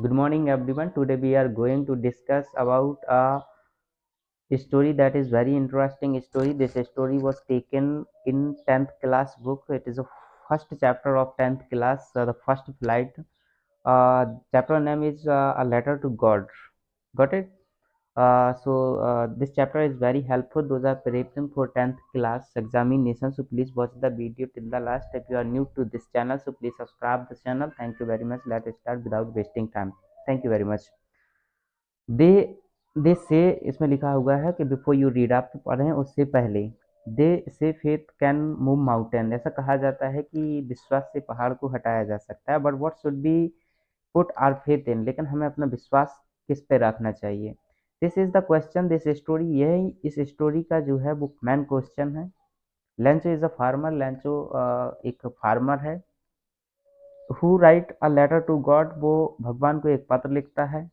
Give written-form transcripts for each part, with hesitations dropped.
Good morning, everyone. Today we are going to discuss about a story that is very interesting story. This story was taken in 10th class book. It is a first chapter of 10th class, the first flight. Chapter name is A Letter to God. Got it? This chapter is very helpful. Those are preparing for 10th class examination. So please watch the video till the last. If you are new to this channel, so please subscribe the channel. Thank you very much. Let's start without wasting time. Thank you very much. दे दे से इसमें लिखा हुआ है कि before you read, आप पढ़ें उससे पहले। दे से फेथ कैन मूव माउंटेन, ऐसा कहा जाता है कि विश्वास से पहाड़ को हटाया जा सकता है। But what should be put our faith in, लेकिन हमें अपना विश्वास किस पे रखना चाहिए। This is the question, this story, यही इस स्टोरी का जो है वो मैन क्वेश्चन है। Lencho is a farmer, Lencho एक फार्मर है। Who write a letter to God, वो भगवान को एक पत्र लिखता है।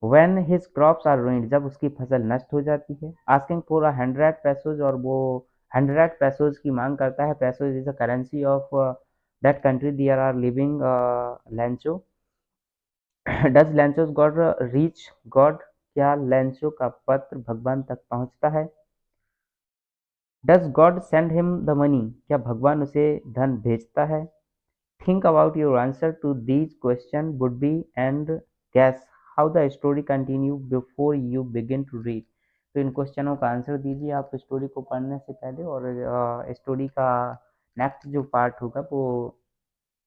When his crops are ruined, जब उसकी फसल नष्ट हो जाती है। Asking for a 100 pesos, और वो 100 pesos की मांग करता है। Pesos is a currency of that country there are living Lancho. Does Lancho's God reach God, क्या Lancho का पत्र भगवान तक पहुंचता है। Does God send him the money, क्या भगवान उसे धन भेजता है। Think about your answer to these questions would be and guess how the story continue before you begin to read. तो इन क्वेश्चनों का आंसर दीजिए आप स्टोरी को पढ़ने से पहले, और स्टोरी का नेक्स्ट जो पार्ट होगा वो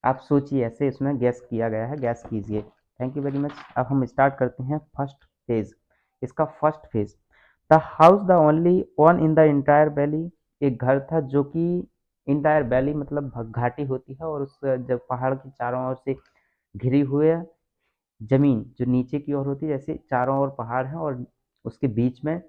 आप सोचिए, ऐसे इसमें गैस किया गया है, गैस कीजिए। Thank you very much. अब हम स्टार्ट करते हैं फर्स्ट फेज। इसका first phase, the house the only one in the entire valley. एक घर था जो कि इंटायर वैली मतलब घाटी होती है, और उस जब पहाड़ की चारों ओर से घिरी हुए जमीन जो नीचे की ओर होती है, जैसे चारों ओर पहाड़ है और उसके बीच में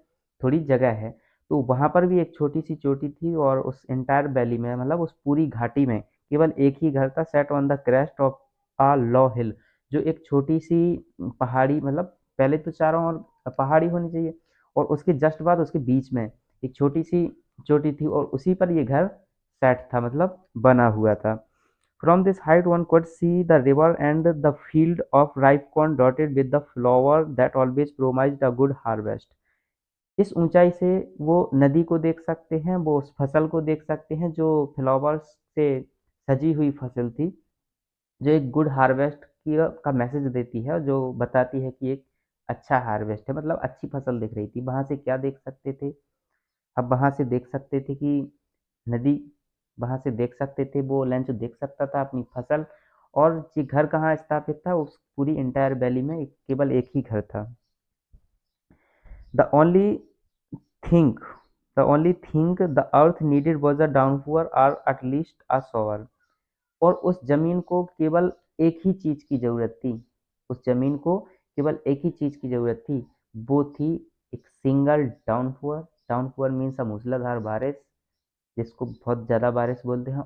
थोड़ी जगह है। तो वहां पर भी एक छोटी सी चोटी थी, और उस एंटायर वैली में मतलब उस पूरी घाटी में केवल एक ही घर था। Set on the crest of a low hill, जो एक छोटी सी पहाड़ी, मतलब पहले तो चारों ओर पहाड़ी होनी चाहिए, और उसके जस्ट बाद उसके बीच में एक छोटी सी चोटी थी, और उसी पर ये घर सेट था, मतलब बना हुआ था। From this height one could see the river and the field of ripe corn dotted with the flower that always promised a good harvest. इस ऊंचाई से वो नदी को देख सकते हैं, वो उस फसल को देख सकते हैं जो फ्लावर्स से सजी हुई फसल थी, जो एक गुड हार्वेस्ट की का मैसेज देती है, जो बताती है कि एक अच्छा हार्वेस्ट है, मतलब अच्छी फसल दिख रही थी। वहां से क्या देख सकते थे, अब वहां से देख सकते थे कि नदी, वहां से देख सकते थे, वो लंच देख सकता था अपनी फसल। और ये घर कहाँ स्थापित था, उस पूरी इंटायर वैली में केवल एक ही घर था। The only thing the only thing the earth needed was a downpour or at least a shower. और उस जमीन को केवल एक ही चीज की जरूरत थी, उस जमीन को केवल एक ही चीज की जरूरत थी, वो थी एक सिंगल डाउनफॉर। डाउनफॉर मीन्स मूसलाधार बारिश, जिसको बहुत ज़्यादा बारिश बोलते हैं।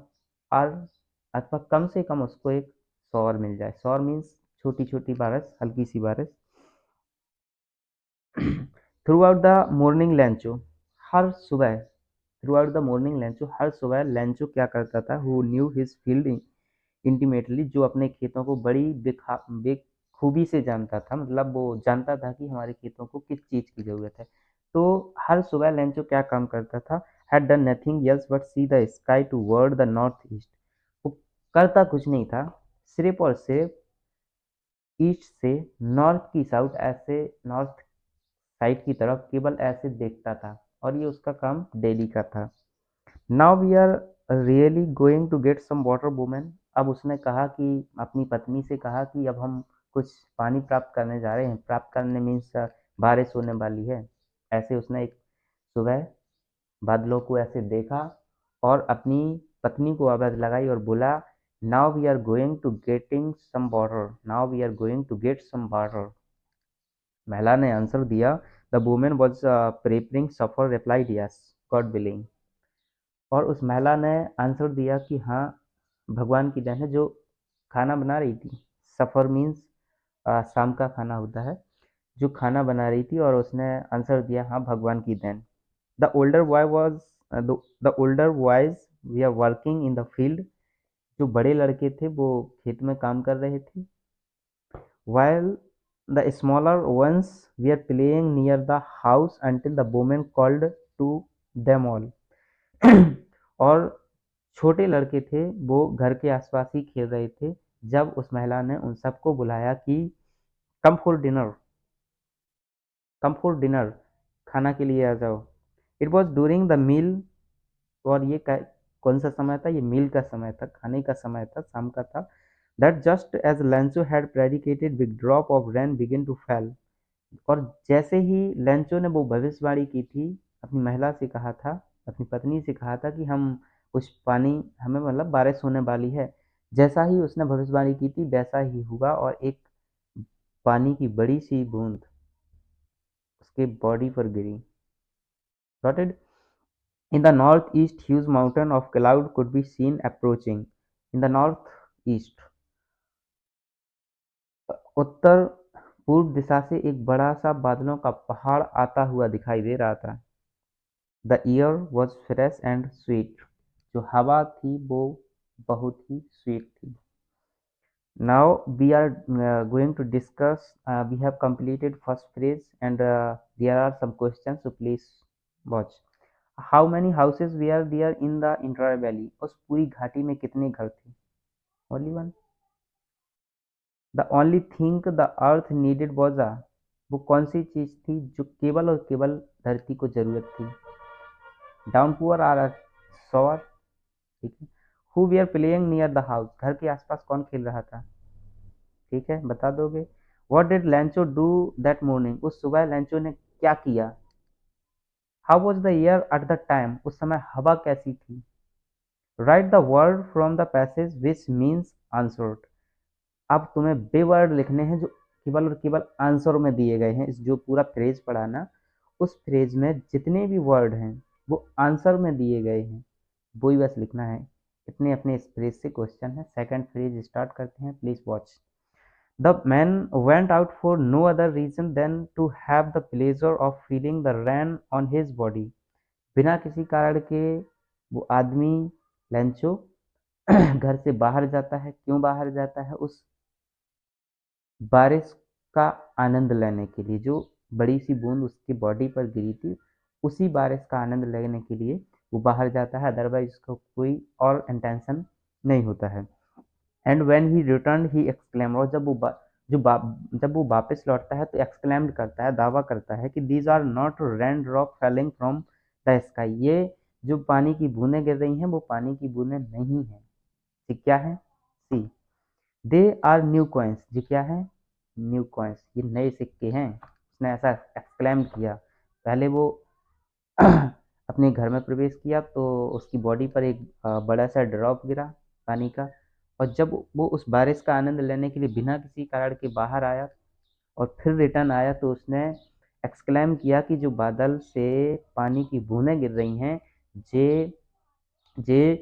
और अथवा कम से कम उसको एक शॉवर मिल जाए। शॉवर मीन्स छोटी छोटी बारिश, हल्की सी बारिश। Throughout the morning Lencho, हर सुबह, throughout the morning Lencho, हर सुबह लेंचो क्या करता था, who knew his field intimately, जो अपने खेतों को बड़ी बेखूबी से जानता था, मतलब वो जानता था कि हमारे खेतों को किस चीज़ की ज़रूरत है। तो हर सुबह लेंचो क्या काम करता था, had done nothing else but see the sky toward the north east. वो करता कुछ नहीं था, सिर्फ और सिर्फ ईस्ट से नॉर्थ की साउथ, ऐसे नॉर्थ साइड की तरफ केवल ऐसे देखता था, और ये उसका काम डेली का था। Now we are really going to get some water women. अब उसने कहा कि अपनी पत्नी से कहा कि अब हम कुछ पानी प्राप्त करने जा रहे हैं। प्राप्त करने मीन्स बारिश होने वाली है। ऐसे उसने एक सुबह बादलों को ऐसे देखा, और अपनी पत्नी को आवाज लगाई और बोला, now we are going to getting some water, now we are going to get some water. महिला ने आंसर दिया, the women was preparing supper replied yes God willing. और उस महिला ने आंसर दिया कि हाँ, भगवान की देन है, जो खाना बना रही थी। सफ़र मीन्स शाम का खाना होता है, जो खाना बना रही थी, और उसने आंसर दिया हाँ, भगवान की देन। The older boy was the older boys we are working in the field, जो बड़े लड़के थे वो खेत में काम कर रहे थे। while the smaller ones were playing near the house until the woman called to them all. और छोटे लड़के थे वो घर के आसपास ही खेल रहे थे जब उस महिला ने उन सबको बुलाया कि come for dinner, come for dinner, खाना के लिए आ जाओ। It was during the meal, और ये कौन सा समय था? ये मील का समय था, खाने का समय था, शाम का था। That just as Lencho had predicated big drop of rain begin to fall. और जैसे ही लेंचो ने वो भविष्यवाणी की थी, अपनी महिला से कहा था, अपनी पत्नी से कहा था कि हम कुछ पानी, हमें मतलब बारिश होने वाली है। जैसा ही उसने भविष्यवाणी की थी वैसा ही हुआ और एक पानी की बड़ी सी बूंद उसके बॉडी पर गिरी। Noted. In the northeast, huge mountain of cloud could be seen approaching. In the northeast, उत्तर पूर्व दिशा से एक बड़ा सा बादलों का पहाड़ आता हुआ दिखाई दे रहा था। The air was fresh and sweet, जो हवा थी वो बहुत ही स्वीट थी। Now we are going to discuss. We have completed first phrase, and there are some questions. So please watch. How many houses were there in the Indira Valley? उस पूरी घाटी में कितने घर थे? Only one. The only thing the earth needed was a, वो कौन सी चीज थी जो केवल और केवल धरती को जरूरत थी? डाउनपुअर और शॉवर। ठीक है। Who were playing near the house? घर के आसपास कौन खेल रहा था? ठीक है, बता दोगे। What did Lancho do that morning? उस सुबह लैंचो ने क्या किया? How was the air at the time? उस समय हवा कैसी थी? Write the word from the passage which means answered. अब तुम्हें वे वर्ड लिखने हैं जो केवल और केवल आंसर में दिए गए हैं। इस जो पूरा फ्रेज पढ़ा ना, उस फ्रेज में जितने भी वर्ड हैं वो आंसर में दिए गए हैं, वो ही बस लिखना है। इतने अपने इस फ्रेज से क्वेश्चन है। सेकंड फ्रेज स्टार्ट करते हैं, please watch. The man went out for no other reason than to have the pleasure of feeling the rain on his body. बिना किसी कारण के वो आदमी लेंचो घर से बाहर जाता है। क्यों बाहर जाता है? उस बारिश का आनंद लेने के लिए। जो बड़ी सी बूंद उसकी बॉडी पर गिरी थी, उसी बारिश का आनंद लेने के लिए वो बाहर जाता है, अदरवाइज उसको कोई और इंटेंशन नहीं होता है। And when he return he exclaim, और जब वो वापस लौटता है तो एक्सक्लेम्ड करता है, दावा करता है कि these are not rain drop falling from the sky. ये जो पानी की बूंदें गिर रही हैं वो पानी की बूंदें नहीं हैं। ये क्या है? सी, दे आर न्यू कॉइन्स। ये क्या है? न्यू कॉइन्स, ये नए सिक्के हैं। उसने ऐसा एक्सक्लेम किया। पहले वो अपने घर में प्रवेश किया तो उसकी बॉडी पर एक बड़ा सा ड्रॉप गिरा पानी का, और जब वो उस बारिश का आनंद लेने के लिए बिना किसी कारण के बाहर आया और फिर रिटर्न आया तो उसने एक्सक्लेम किया कि जो बादल से पानी की बूंदें गिर रही हैं, जे जे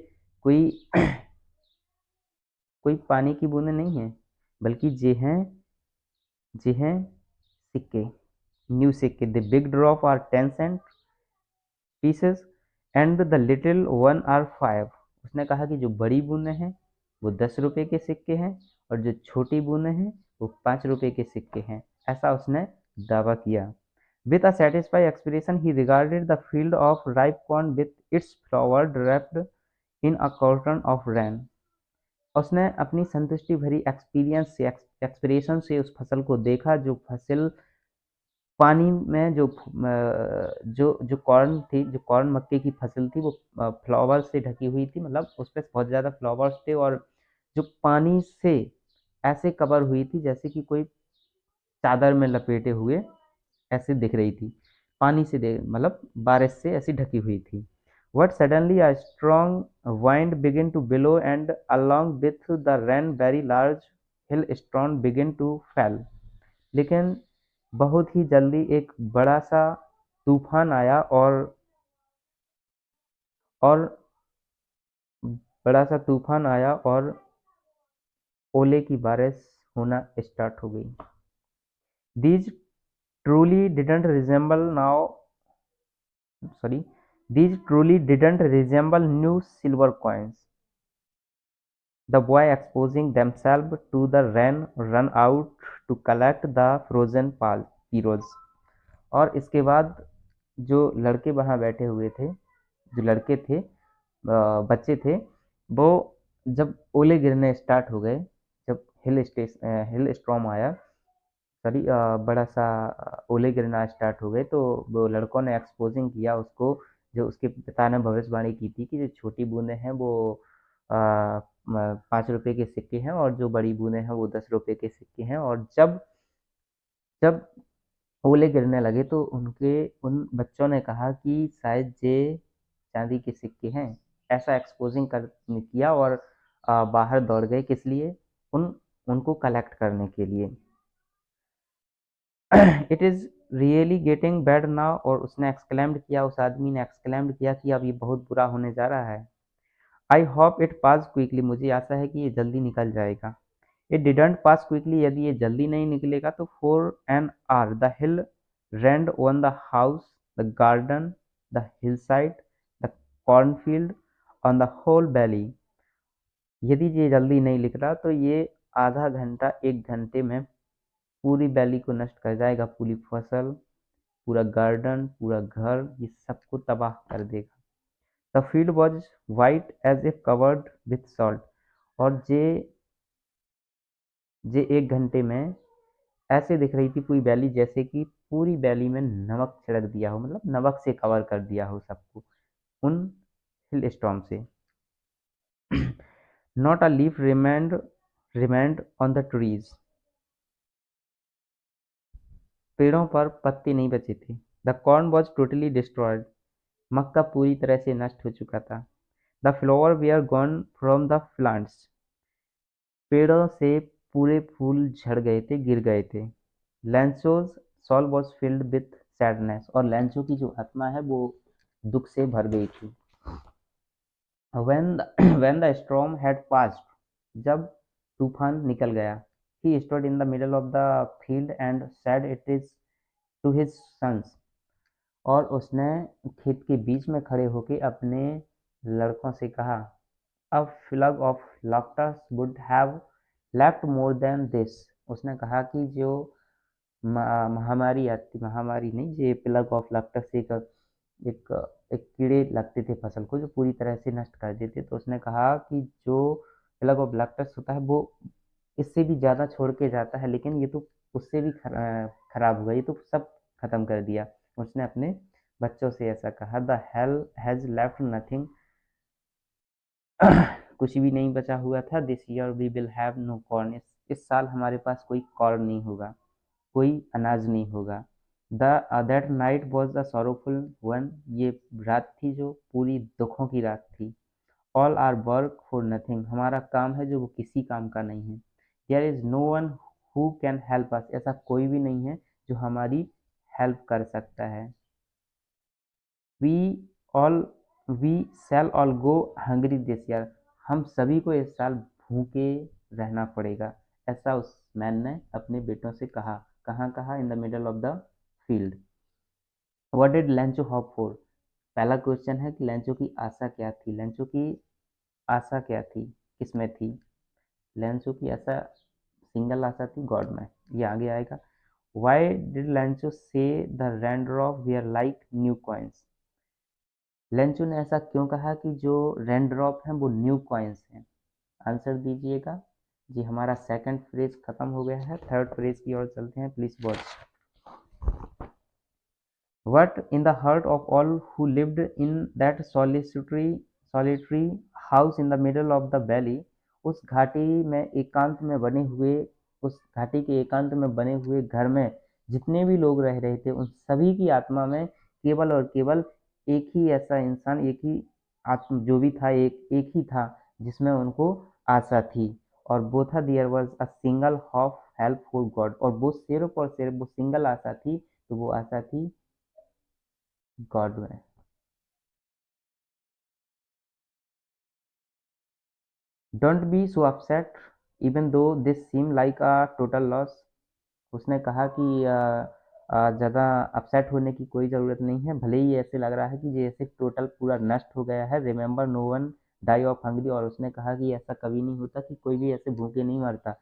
कोई कोई पानी की बूंदें नहीं है, बल्कि जे हैं सिक्के, न्यू सिक्के। The big drop are 10 cent pieces and the little one are 5। उसने कहा कि जो बड़ी बूंदें हैं वो 10 रुपए के सिक्के हैं और जो छोटी बूंदें हैं वो 5 रुपए के सिक्के हैं। ऐसा उसने दावा किया। With a satisfied expression he regarded the field of ripe corn with its flower draped in a curtain of rain. उसने अपनी संतुष्टि भरी एक्सपीरियंस से एक्सप्रेशन से उस फसल को देखा, जो फसल पानी में जो कॉर्न थी, जो कॉर्न मक्के की फसल थी, वो फ्लावर से ढकी हुई थी। मतलब उस पर बहुत ज़्यादा फ्लावर्स थे और जो पानी से ऐसे कवर हुई थी जैसे कि कोई चादर में लपेटे हुए ऐसे दिख रही थी। पानी से मतलब बारिश से ऐसी ढकी हुई थी। But suddenly a strong wind began to blow and along with the rain very large hailstones began to fall. लेकिन बहुत ही जल्दी एक बड़ा सा तूफान आया और बड़ा सा तूफान आया और ओले की बारिश होना स्टार्ट हो गई। These truly didn't resemble now, sorry, these truly didn't resemble new silver coins. The boy exposing themselves to the rain ran out to collect the frozen heroes। और इसके बाद जो लड़के वहाँ बैठे हुए थे, जो लड़के थे, बच्चे थे, वो जब ओले गिरने स्टार्ट हो गए, जब हिल स्टॉर्म आया, सॉरी, बड़ा सा ओले गिरना स्टार्ट हो गए, तो वो लड़कों ने एक्सपोजिंग किया उसको, जो उसके पिता ने भविष्यवाणी की थी कि जो छोटी बूंदें हैं वो 5 रुपए के सिक्के हैं, और जो बड़ी बूंदें हैं वो 10 रुपए के सिक्के हैं। और जब जब ओले गिरने लगे तो उनके उन बच्चों ने कहा कि शायद ये चांदी के सिक्के हैं। ऐसा एक्सपोजिंग कर किया, और बाहर दौड़ गए, किस लिए? उन उनको कलेक्ट करने के लिए। It is really getting bad now. और उसने एक्सक्लेम्ड किया, उस आदमी ने एक्सक्लेम्ड किया कि अब ये बहुत बुरा होने जा रहा है। I hope it pass quickly. मुझे आशा है कि ये जल्दी निकल जाएगा। It didn't pass quickly. यदि ये जल्दी नहीं निकलेगा तो for an hour the hail rained on the house, the garden, the hillside, the cornfield, on the whole valley. यदि ये जल्दी नहीं लिख रहा तो ये आधा घंटा 1 घंटे में पूरी वैली को नष्ट कर जाएगा, पूरी फसल, पूरा गार्डन, पूरा घर, ये सबको तबाह कर देगा। The field was white as if covered with salt. और जे 1 घंटे में ऐसे दिख रही थी पूरी वैली, जैसे कि पूरी वैली में नमक छिड़क दिया हो, मतलब नमक से कवर कर दिया हो सबको, उन हिल स्टॉर्म से। Not a leaf remained on the trees. पेड़ों पर पत्ते नहीं बचे थे। The corn was totally destroyed. मक्का पूरी तरह से नष्ट हो चुका था। The flower we are gone from the plants. पेड़ों से पूरे फूल झड़ गए थे, गिर गए थे। Lencho's soul was filled with sadness. और लैंसो की जो आत्मा है वो दुख से भर गई थी। when the storm had passed, जब तूफान निकल गया, he stood in the middle of the field and said it is to his sons। और उसने खेत के बीच में खड़े होकर अपने लड़कों से कहा, a flag of laughter would have left more than this। उसने कहा कि जो महामारी आती, महामारी नहीं, ये प्लग ऑफ लाफ्टर से एक एक कीड़े लगते थे फसल को, जो पूरी तरह से नष्ट कर देते। तो उसने कहा कि जो प्लग ऑफ लाफ्टर होता है वो इससे भी ज़्यादा छोड़ के जाता है, लेकिन ये तो उससे भी खराब हुआ, ये तो सब खत्म कर दिया। उसने अपने बच्चों से ऐसा कहा, the hail has left nothing. कुछ भी नहीं बचा हुआ था। This year we will have no corn. इस साल हमारे पास कोई कॉर्न नहीं होगा, कोई अनाज नहीं होगा। The that night was the sorrowful one. ये रात थी जो पूरी दुखों की रात थी। All our work for nothing. हमारा काम है जो वो किसी काम का नहीं है। There is no one who can help us. ऐसा कोई भी नहीं है जो हमारी हेल्प कर सकता है। We all we shall all go hungry this year. हम सभी को इस साल भूखे रहना पड़ेगा। ऐसा उस मैन ने अपने बेटों से कहा। कहाँ कहा? In the middle of the field. What did लैंचो hope for? पहला क्वेश्चन है कि लैंचो की आशा क्या थी। लैंचो की आशा क्या थी, किसमें थी? लैंचो की आशा, सिंगल आशा थी, गॉड में। ये आगे आएगा। Y did Lencho say the raindrop we are like new coins? Lencho ने ऐसा क्यों कहा कि जो रेनड्रॉप हैं वो न्यू कॉइन्स हैं? आंसर दीजिएगा जी। हमारा सेकंड फ्रेज खत्म हो गया है, थर्ड फ्रेज की ओर चलते हैं। Please watch. What in the heart of all who lived in that solitary house in the middle of the valley? उस घाटी में एकांत में बने हुए, उस घाटी के एकांत में बने हुए घर में जितने भी लोग रह रहे थे, उन सभी की आत्मा में केवल और केवल एक ही ऐसा इंसान, एक ही आत्मा जो भी था, एक ही था जिसमें उनको आशा थी। और वो था, there was a single hope help for God. और वो सिर्फ और सिर्फ वो सिंगल आशा थी, तो वो आशा थी गॉड में। Don't be so upset even though this seem like a total loss. उसने कहा कि ज़्यादा अपसेट होने की कोई ज़रूरत नहीं है, भले ही ऐसे लग रहा है कि जैसे टोटल पूरा नष्ट हो गया है। Remember no one die of hungry. और उसने कहा कि ऐसा कभी नहीं होता कि कोई भी ऐसे भूखे नहीं मरता।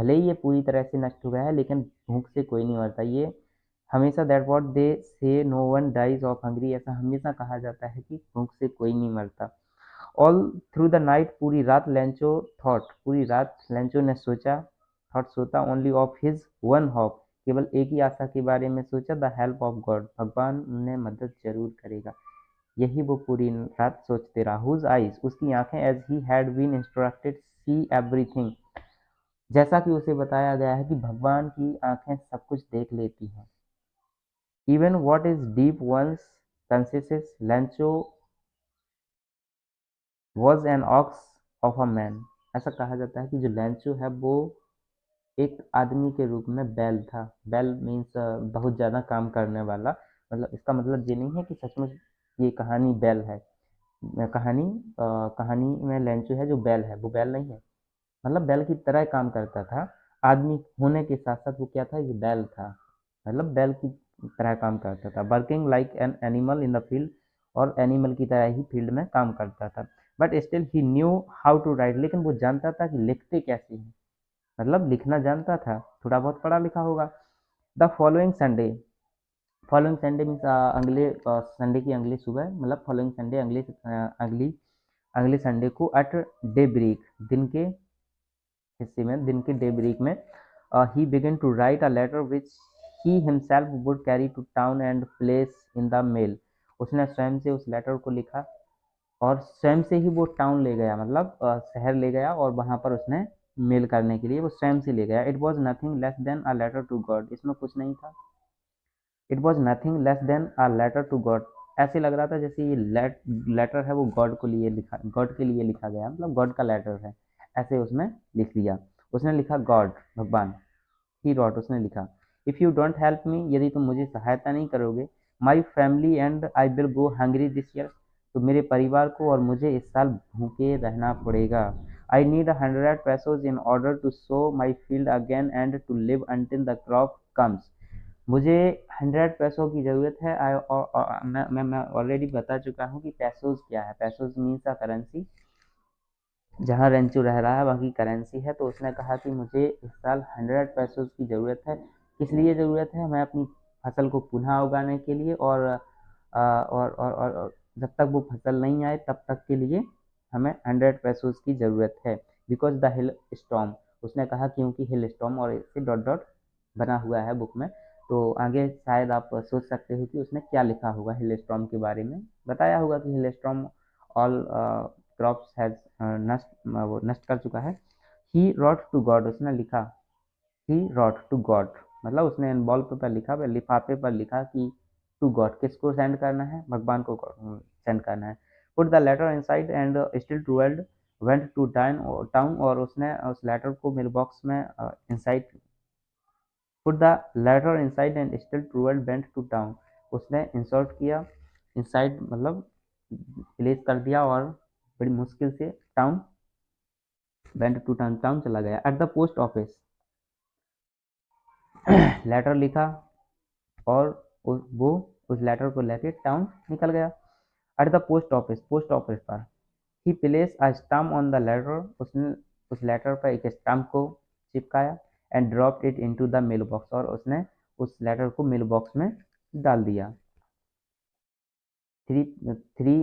भले ही ये पूरी तरह से नष्ट हो गया है, लेकिन भूख से कोई नहीं मरता। ये हमेशा that what they say no one dies of hungry, ऐसा हमेशा कहा जाता है कि भूख से कोई नहीं मरता। ऑल थ्रू द नाइट, पूरी रात लेंचो थॉट, पूरी रात लेंचो ने सोचा, थॉट सोता, only of his one hope, केवल एक ही आशा के बारे में सोचा, द हेल्प ऑफ गॉड, भगवान उन्हें मदद जरूर करेगा। यही वो पूरी रात सोचते रहा। हुज आइज, उसकी आंखें, as he had been instructed, see everything, जैसा कि उसे बताया गया है कि भगवान की आंखें सब कुछ देख लेती हैं। Even what is deep once consciences, Lencho was an ox of a man, ऐसा कहा जाता है कि जो लेंचो है वो एक आदमी के रूप में बैल था। बैल मीन्स बहुत ज़्यादा काम करने वाला, मतलब इसका मतलब ये नहीं है कि सचमुच ये कहानी बैल है। कहानी कहानी में लेंचो है जो बैल है, वो बैल नहीं है, मतलब बैल की तरह काम करता था। आदमी होने के साथ साथ वो क्या था, ये बैल था, मतलब बैल की तरह काम करता था। Working like an animal in the field, और एनिमल की तरह ही फील्ड में काम करता था। But still he knew how to write, लेकिन वो जानता था कि लिखते कैसे हैं, मतलब लिखना जानता था, थोड़ा बहुत पढ़ा लिखा होगा। The following Sunday, following Sunday means अगले संडे की अगली सुबह, मतलब फॉलोइंग संडे अगली अगले संडे को, एट डे ब्रेक, दिन के हिस्से में, दिन के डे ब्रेक में, he began to write a letter which he himself would carry to town and place in the mail, उसने स्वयं से उस लेटर को लिखा और स्वयं से ही वो टाउन ले गया, मतलब शहर ले गया, और वहां पर उसने मेल करने के लिए वो स्वयं से ले गया। It was nothing less than a letter to God, इसमें कुछ नहीं था। It was nothing less than a letter to God, ऐसे लग रहा था जैसे ये लेटर है वो गॉड को लिए लिखा, गॉड के लिए लिखा गया, मतलब गॉड का लेटर है, ऐसे उसमें लिख लिया। उसने लिखा गॉड, भगवान, ही रॉट, उसने लिखा, if you don't help me, यदि तुम मुझे सहायता नहीं करोगे, my family and I will go hungry this year, तो मेरे परिवार को और मुझे इस साल भूखे रहना पड़ेगा। I need 100 pesos in order to sow my field again and to live until the crop comes, मुझे 100 पैसों की ज़रूरत है। मैं ऑलरेडी बता चुका हूँ कि पैसोज क्या है। पैसोज मीन्स अ करेंसी, जहाँ रेंचो रह रहा है वहाँ की करेंसी है। तो उसने कहा कि मुझे इस साल 100 पैसोज की ज़रूरत है। किस लिए ज़रूरत है? मैं अपनी फसल को पुनः उगाने के लिए, और जब तक वो फसल नहीं आए तब तक के लिए हमें 100 पैसोज की ज़रूरत है। बिकॉज द हिल स्टॉम, उसने कहा क्योंकि हिल स्टॉम, और इससे डॉट डॉट बना हुआ है बुक में। तो आगे शायद आप सोच सकते हो कि उसने क्या लिखा होगा हिल स्टॉम के बारे में। बताया होगा कि हिल स्टॉम ऑल क्रॉप्स हैज नष्ट, वो नष्ट कर चुका है। ही रॉट टू गॉड, उसने लिखा, ही रॉट टू गॉड, मतलब उसने बॉल पेपर लिखा, लिफाफे पर लिखा कि टू गॉड, किसको सेंड करना है? भगवान को सेंड करना है। Put the letter inside and still twelve went to town, और उसने उस लेटर को मेल बॉक्स में inside, put the letter inside and still twelve went to town, उसने इंसर्ट किया, इनसाइड मतलब प्लेस कर दिया, और बड़ी मुश्किल से town, went to town, town चला गया। At the post office, letter लिखा, और वो उस लेटर को लेके टाउन निकल गया। एट द पोस्ट ऑफिस पर, he place a stamp on the letter, उसने उस लेटर पर एक स्टाम्प को चिपकाया, and drop it into the mail box, और उसने उस लेटर को मेल बॉक्स में डाल दिया। थ्री थ्री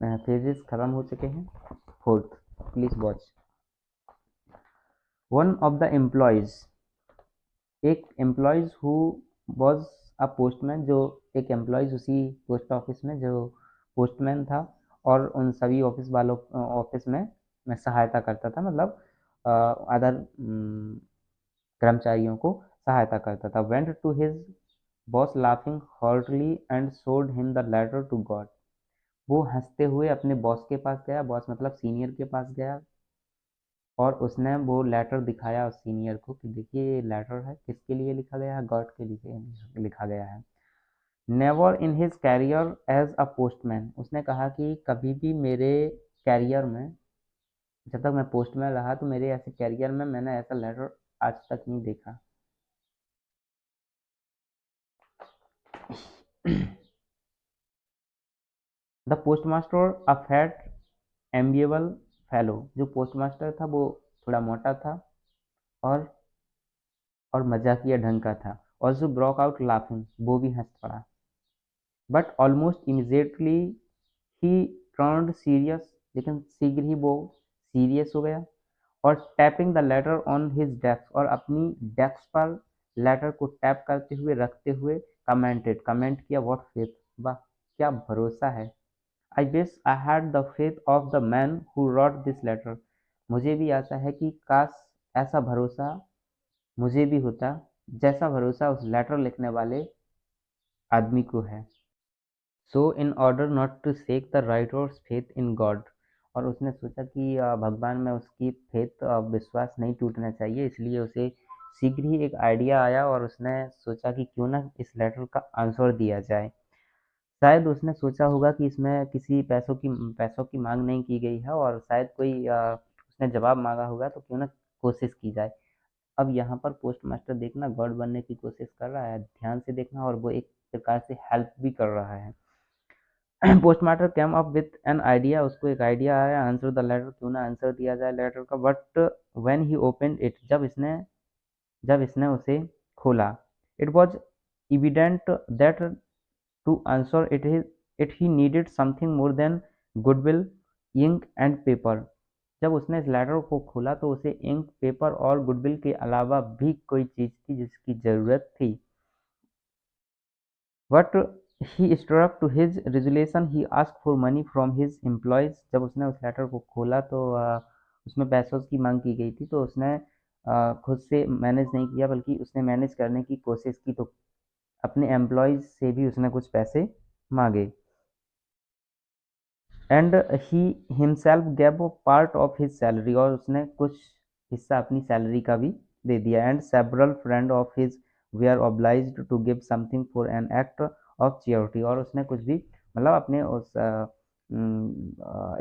फेजेस खत्म हो चुके हैं। Fourth, please watch. One of the employees, एक employees who was a postman, जो एक एम्प्लॉयज उसी पोस्ट ऑफिस में जो पोस्टमैन था, और उन सभी ऑफिस वालों ऑफिस में सहायता करता था, मतलब अदर कर्मचारियों को सहायता करता था। Went to his boss laughing heartily and showed him the letter to God, वो हंसते हुए अपने बॉस के पास गया, बॉस मतलब सीनियर के पास गया, और उसने वो लेटर दिखाया उस सीनियर को कि देखिए ये लेटर है, किसके लिए लिखा गया है? गॉड के लिए लिखा गया है। Never in his career as a postman, उसने कहा कि कभी भी मेरे कैरियर में, जब तक मैं पोस्टमैन रहा, तो मेरे ऐसे कैरियर में मैंने ऐसा लेटर आज तक नहीं देखा। The postmaster, a fat amiable fellow, जो पोस्टमास्टर था वो थोड़ा मोटा था, और और मजाकिया ढंग का था। ऑल्सो ब्रोक आउट लाफिंग, वो भी हंस पड़ा। But almost immediately he turned serious, लेकिन शीघ्र ही वो सीरियस हो गया। और tapping the later on his desk, और अपनी डेस्क पर लेटर को टैप करते हुए रखते हुए कमेंट किया, व्हाट फेथ, वाह क्या भरोसा है। I wish I had the faith of the man who wrote this letter, मुझे भी आशा है कि काश ऐसा भरोसा मुझे भी होता जैसा भरोसा उस लेटर लिखने वाले आदमी को है। So in order not to shake the writer's faith in God, और उसने सोचा कि भगवान में उसकी फेथ विश्वास नहीं टूटना चाहिए, इसलिए उसे शीघ्र ही एक आइडिया आया और उसने सोचा कि क्यों ना इस लेटर का आंसर दिया जाए। शायद उसने सोचा होगा कि इसमें किसी पैसों की मांग नहीं की गई है, और शायद कोई उसने जवाब मांगा होगा, तो क्यों ना कोशिश की जाए। अब यहाँ पर पोस्ट मास्टर देखना गॉड बनने की कोशिश कर रहा है, ध्यान से देखना, और वो एक प्रकार से हेल्प भी कर रहा है। Post master cam up with an idea, उसको एक आइडिया आया, आंसर द लेटर, क्यों ना आंसर दिया जाए लेटर का। But when he open it, जब इसने उसे खोला, it was evident that to answer it he needed something more than goodwill, ink and paper. जब उसने इस लेटर को खोला तो उसे इंक, पेपर और गुडविल के अलावा भी कोई चीज थी जिसकी जरूरत थी। But he struck to his resolution, he ask for money from his employees. जब उसने उस लेटर को खोला तो उसमें पैसों की मांग की गई थी, तो उसने खुद से मैनेज नहीं किया, बल्कि उसने मैनेज करने की कोशिश की, तो अपने एम्प्लॉयज से भी उसने कुछ पैसे मांगे। And he himself gave part of his salary, और उसने कुछ हिस्सा अपनी सैलरी का भी दे दिया। And several friend of his were obliged to give something for an act of charity, और उसने कुछ भी मतलब अपने उस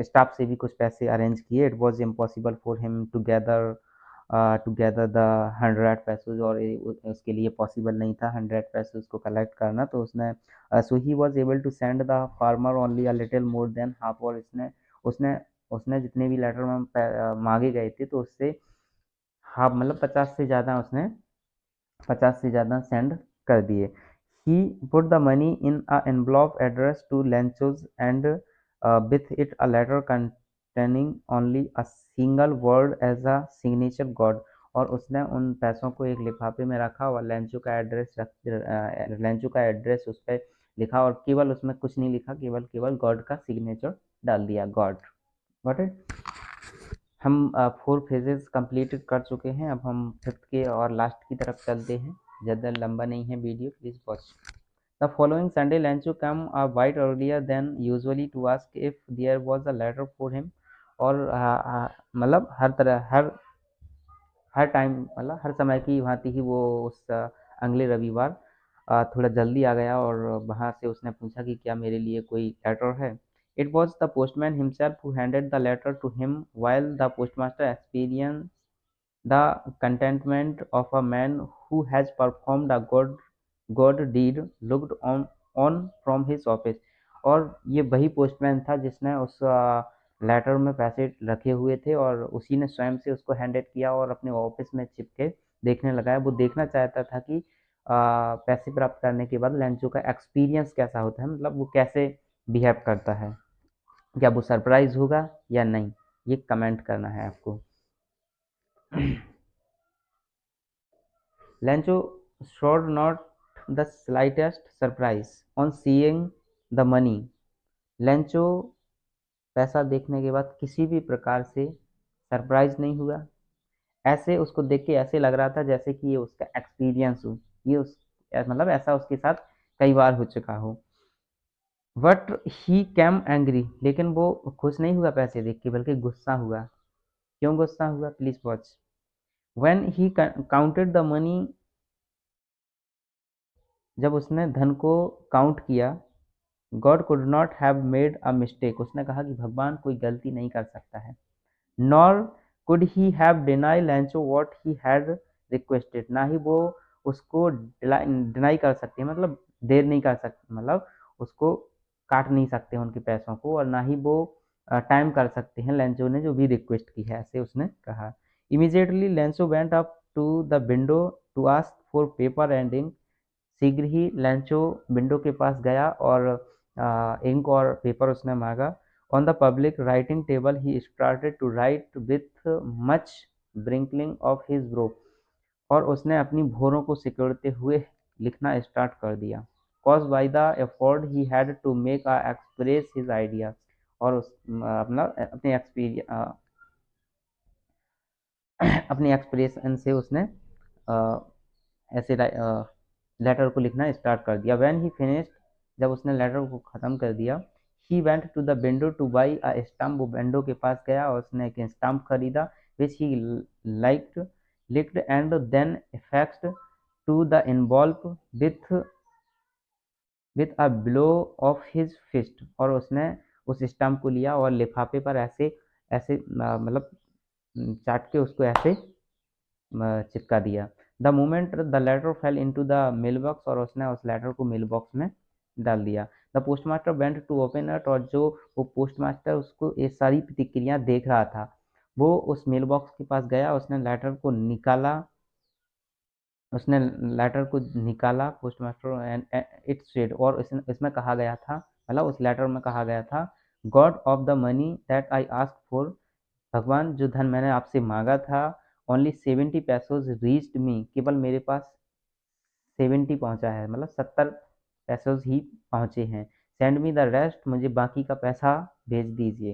स्टाफ से भी कुछ पैसे अरेंज किए। It was impossible for him to gather the 100 pesos, और उसके लिए पॉसिबल नहीं था 100 पैसोज को कलेक्ट करना, तो उसने so he was able to send the farmer only a little more than half, और उसने उसने जितने भी लेटर में मांगे गए थे, तो उससे हाफ मतलब 50 से ज़्यादा सेंड कर दिए। He put the money in a envelope addressed to Lencho's and with it a letter containing only a single word as a signature God, और उसने उन पैसों को एक लिफाफे में रखा और लेंचो का एड्रेस उस पर लिखा, और केवल उसमें कुछ नहीं लिखा, केवल केवल गॉड का सिग्नेचर डाल दिया, गॉड। Got it. हम 4 फेजेस कंप्लीट कर चुके हैं, अब हम फिफ्थ के और लास्ट की तरफ चलते हैं। ज़्यादा लंबा नहीं है video, please watch. The following Sunday Lencho come a while earlier than usually to ask if there was a letter for him, और मतलब हर टाइम मतलब हर समय की भांति ही वो उस अगले रविवार थोड़ा जल्दी आ गया, और वहाँ से उसने पूछा कि क्या मेरे लिए कोई लेटर है। It was the postman himself who handed the letter to him, while the postmaster experienced the contentment of a man who has performed a good deed looked on from his office। और ये वही postman था जिसने उस letter में पैसे रखे हुए थे, और उसी ने स्वयं से उसको हैंडेड किया और अपने ऑफिस में चिपके देखने लगा। वो देखना चाहता था कि पैसे प्राप्त करने के बाद लेंचो का एक्सपीरियंस कैसा होता है, मतलब वो कैसे बिहेव करता है, क्या वो सरप्राइज होगा या नहीं, ये कमेंट करना है आपको। Lancho showed not the slightest surprise on seeing the money। Lencho पैसा देखने के बाद किसी भी प्रकार से सरप्राइज नहीं हुआ। ऐसे उसको देख के ऐसे लग रहा था जैसे कि ये उसका एक्सपीरियंस हो, ये उस मतलब ऐसा उसके साथ कई बार हो चुका हो। बट ही कैम एंग्री, लेकिन वो खुश नहीं हुआ पैसे देख के, बल्कि गुस्सा हुआ। क्यों गुस्सा हुआ, please watch. When he counted the money, जब उसने धन को काउंट किया, God could not have made a mistake, उसने कहा कि भगवान कोई गलती नहीं कर सकता है। Nor could he have deny लैंचो what he had requested, ना ही वो उसको डिनाई कर सकते हैं, मतलब देर नहीं कर सकते, मतलब उसको काट नहीं सकते उनके पैसों को, और ना ही वो टाइम कर सकते हैं लेंचो ने जो भी रिक्वेस्ट की है, ऐसे उसने कहा। Immediately Lencho went up to the window to ask for paper and ink. शीघ्र ही लैंचो विंडो के पास गया और इंक और पेपर उसने मांगा। On the public writing table he started to write with much wrinkling of his brow. और उसने अपनी भौरों को सिकुड़ते हुए लिखना स्टार्ट कर दिया। Cause by the effort he had to make express his idea. और उस अपना अपने एक्सपीरियंस अपनी एक्सप्रेशन से उसने ऐसे लेटर को लिखना स्टार्ट कर दिया। व्हेन ही फिनिश्ड, जब उसने लेटर को ख़त्म कर दिया, he went to the window to buy a stamp. वो विंडो के पास गया और उसने एक स्टम्प खरीदा which he liked licked and then affixed to the envelope with a blow of his fist. और उसने उस स्टम्प को लिया और लिफाफे पर ऐसे ऐसे मतलब चाट के उसको ऐसे चिपका दिया। The moment the letter fell into the mail box, और उसने उस लेटर को मेल बॉक्स में डाल दिया। The postmaster went to open it, और जो वो पोस्टमास्टर उसको ये सारी प्रतिक्रिया देख रहा था, वो उस मेल बॉक्स के पास गया, उसने लेटर को निकाला, उसने लेटर को निकाला पोस्टमास्टर एंड इट सेड। और इसमें कहा गया था, मतलब उस लेटर में कहा गया था, God of the money that I ask for, भगवान जो धन मैंने आपसे मांगा था, ओनली 70 पैसोज रीच्ड मी, केवल मेरे पास 70 पहुंचा है, मतलब 70 पैसोज ही पहुंचे हैं। सेंड मी द रेस्ट, मुझे बाकी का पैसा भेज दीजिए।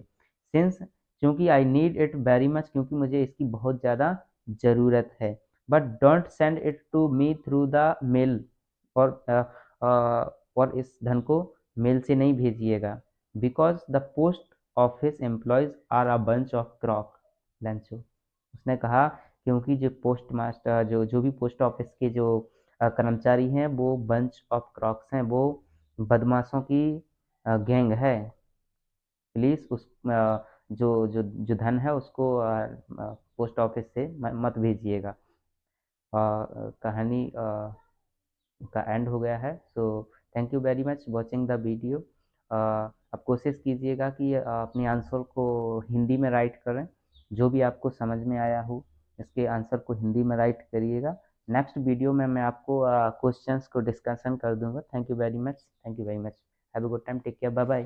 सिंस, क्योंकि I need it very much, क्योंकि मुझे इसकी बहुत ज़्यादा ज़रूरत है। But don't send it to me through the mail, और और इस धन को मेल से नहीं भेजिएगा। Because the post office employees are a bunch of crook Lencho. उसने कहा क्योंकि जो पोस्ट मास्टर जो जो भी पोस्ट ऑफिस के जो कर्मचारी हैं वो बंच ऑफ क्रॉक्स हैं, वो बदमाशों की गैंग है। प्लीज़ उस जो जो जो धन है उसको पोस्ट ऑफिस से मत भेजिएगा। कहानी का एंड हो गया है। So thank you very much watching the video. आप कोशिश कीजिएगा कि अपने आंसर को हिंदी में राइट करें, जो भी आपको समझ में आया हो इसके आंसर को हिंदी में राइट करिएगा। नेक्स्ट वीडियो में मैं आपको क्वेश्चंस को डिस्कशन कर दूंगा। Thank you very much, thank you very much, have a good time, take care, bye bye.